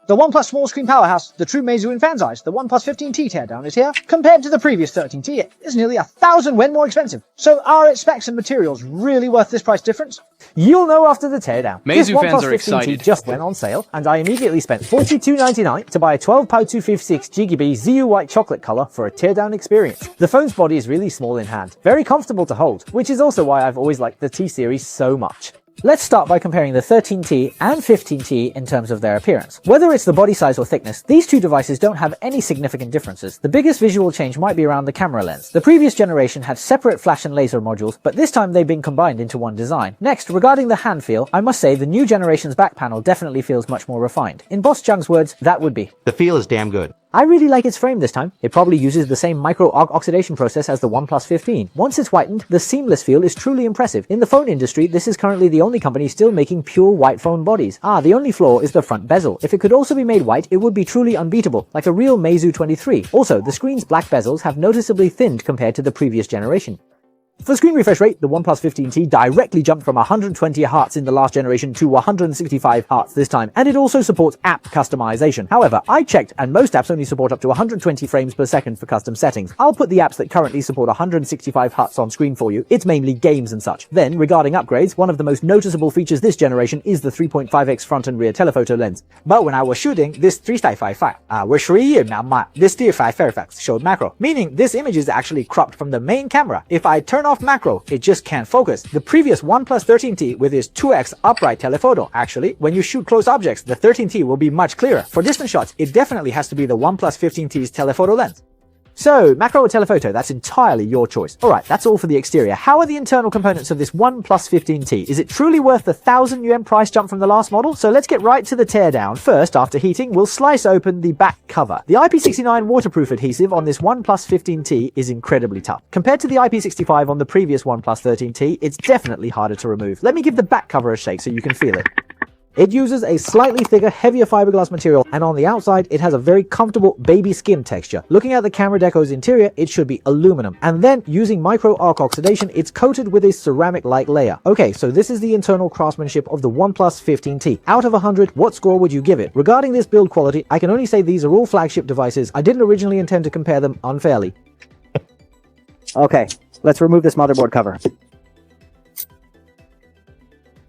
The OnePlus small screen powerhouse, the true Meizu in fans' eyes, the OnePlus 15T teardown is here. Compared to the previous 13T, it is nearly 1,000 yen more expensive. So are its specs and materials really worth this price difference? You'll know after the teardown. Meizu this fans OnePlus are 15T excited. just went on sale, and I immediately spent $42.99 to buy a 12x256GB ZU white chocolate color for a teardown experience. The phone's body is really small in hand, very comfortable to hold, which is also why I've always liked the T series so much. Let's start by comparing the 13T and 15T in terms of their appearance. Whether it's the body size or thickness, these two devices don't have any significant differences. The biggest visual change might be around the camera lens. The previous generation had separate flash and laser modules, but this time they've been combined into one design. Next, regarding the hand feel, I must say the new generation's back panel definitely feels much more refined. In Boss Jung's words, that would be, "The feel is damn good." I really like its frame this time. It probably uses the same micro-arc oxidation process as the OnePlus 15. Once it's whitened, the seamless feel is truly impressive. In the phone industry, this is currently the only company still making pure white phone bodies. The only flaw is the front bezel. If it could also be made white, it would be truly unbeatable, like a real Meizu 23. Also, the screen's black bezels have noticeably thinned compared to the previous generation. For screen refresh rate, the OnePlus 15T directly jumped from 120 Hz in the last generation to 165 Hz this time, and it also supports app customization. However, I checked and most apps only support up to 120 frames per second for custom settings. I'll put the apps that currently support 165 Hz on screen for you. It's mainly games and such. Then, regarding upgrades, one of the most noticeable features this generation is the 3.5x front and rear telephoto lens. But when I was shooting this 3.55, this DFI Fairfax showed macro, meaning this image is actually cropped from the main camera. If I turn off macro, it just can't focus. The previous OnePlus 13T with its 2x upright telephoto, actually, when you shoot close objects, the 13T will be much clearer. For distant shots, it definitely has to be the OnePlus 15T's telephoto lens. So, macro or telephoto, that's entirely your choice. Alright, that's all for the exterior. How are the internal components of this OnePlus 15T? Is it truly worth the 1,000 yuan price jump from the last model? So let's get right to the teardown. First, after heating, we'll slice open the back cover. The IP69 waterproof adhesive on this OnePlus 15T is incredibly tough. Compared to the IP65 on the previous OnePlus 13T, it's definitely harder to remove. Let me give the back cover a shake so you can feel it. It uses a slightly thicker, heavier fiberglass material, and on the outside, it has a very comfortable baby skin texture. Looking at the camera deco's interior, it should be aluminum. And then, using micro-arc oxidation, it's coated with a ceramic-like layer. Okay, so this is the internal craftsmanship of the OnePlus 15T. Out of 100, what score would you give it? Regarding this build quality, I can only say these are all flagship devices. I didn't originally intend to compare them unfairly. Okay, let's remove this motherboard cover.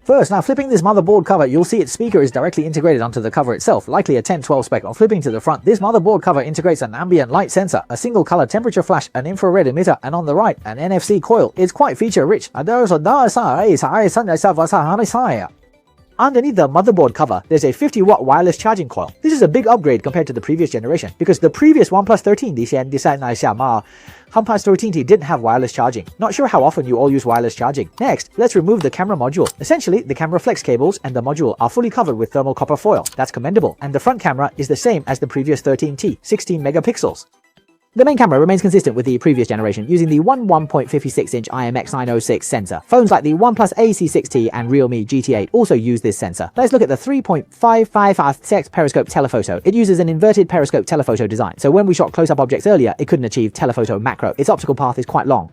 First, now flipping this motherboard cover, you'll see its speaker is directly integrated onto the cover itself, likely a 1012 spec. On flipping to the front, this motherboard cover integrates an ambient light sensor, a single color temperature flash, an infrared emitter, and on the right, an NFC coil. It's quite feature rich. Underneath the motherboard cover, there's a 50-watt wireless charging coil. This is a big upgrade compared to the previous generation, because the previous OnePlus 13T didn't have wireless charging. Not sure how often you all use wireless charging. Next, let's remove the camera module. Essentially, the camera flex cables and the module are fully covered with thermal copper foil. That's commendable. And the front camera is the same as the previous 13T, 16 megapixels. The main camera remains consistent with the previous generation, using the 1.56-inch IMX906 sensor. Phones like the OnePlus AC6T and Realme GT8 also use this sensor. Let's look at the 3.55x periscope telephoto. It uses an inverted periscope telephoto design, so when we shot close-up objects earlier, it couldn't achieve telephoto macro. Its optical path is quite long.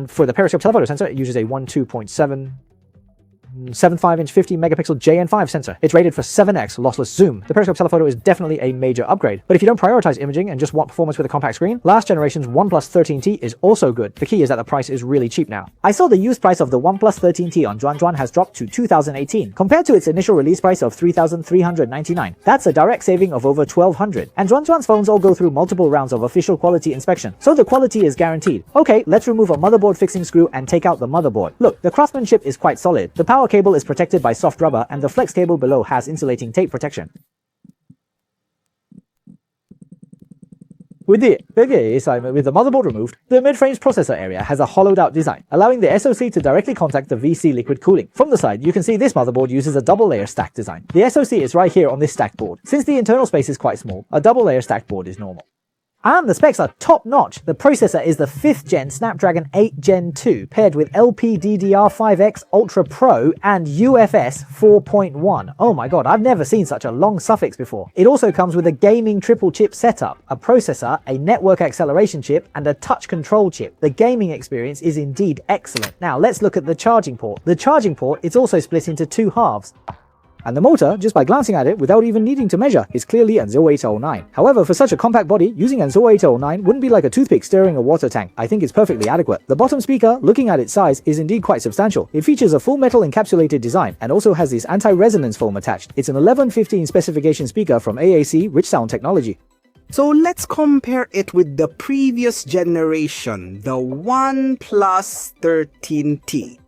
For the periscope telephoto sensor, it uses a 12.75-inch 50 megapixel JN5 sensor. It's rated for 7x lossless zoom. The periscope telephoto is definitely a major upgrade. But if you don't prioritize imaging and just want performance with a compact screen, last generation's OnePlus 13T is also good. The key is that the price is really cheap now. I saw the used price of the OnePlus 13T on Zhuan has dropped to 2018, compared to its initial release price of 3,399. That's a direct saving of over 1,200. And Zhuan's phones all go through multiple rounds of official quality inspection, so the quality is guaranteed. Okay, let's remove a motherboard fixing screw and take out the motherboard. Look, the craftsmanship is quite solid. The power cable is protected by soft rubber, and the flex cable below has insulating tape protection. With the motherboard removed, the mid-range processor area has a hollowed-out design, allowing the SoC to directly contact the VC liquid cooling. From the side, you can see this motherboard uses a double-layer stack design. The SoC is right here on this stacked board. Since the internal space is quite small, a double-layer stacked board is normal. And the specs are top-notch. The processor is the 5th gen Snapdragon 8 Gen 2, paired with LPDDR5X Ultra Pro and UFS 4.1. Oh my god, I've never seen such a long suffix before. It also comes with a gaming triple chip setup, a processor, a network acceleration chip, and a touch control chip. The gaming experience is indeed excellent. Now let's look at the charging port. The charging port is also split into two halves. And the motor, just by glancing at it without even needing to measure, is clearly an 0809. However, for such a compact body, using an 0809 wouldn't be like a toothpick stirring a water tank. I think it's perfectly adequate. The bottom speaker, looking at its size, is indeed quite substantial. It features a full metal encapsulated design and also has this anti-resonance foam attached. It's an 1115 specification speaker from AAC Rich Sound Technology. So let's compare it with the previous generation, the OnePlus 13T.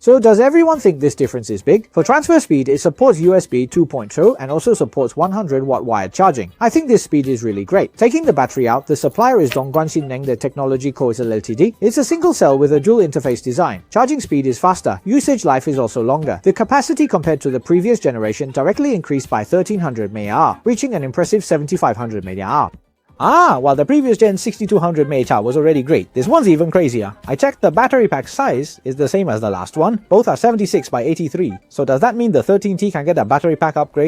So does everyone think this difference is big? For transfer speed, it supports USB 2.0 and also supports 100 watt wired charging. I think this speed is really great. Taking the battery out, the supplier is Dongguan Xineng, the technology Koisel Ltd. It's a single cell with a dual interface design. Charging speed is faster, usage life is also longer. The capacity compared to the previous generation directly increased by 1300 mAh, reaching an impressive 7500 mAh. While the previous gen 6200 mAh was already great, this one's even crazier. I checked the battery pack size is the same as the last one, both are 76 by 83, so does that mean the 13T can get a battery pack upgrade?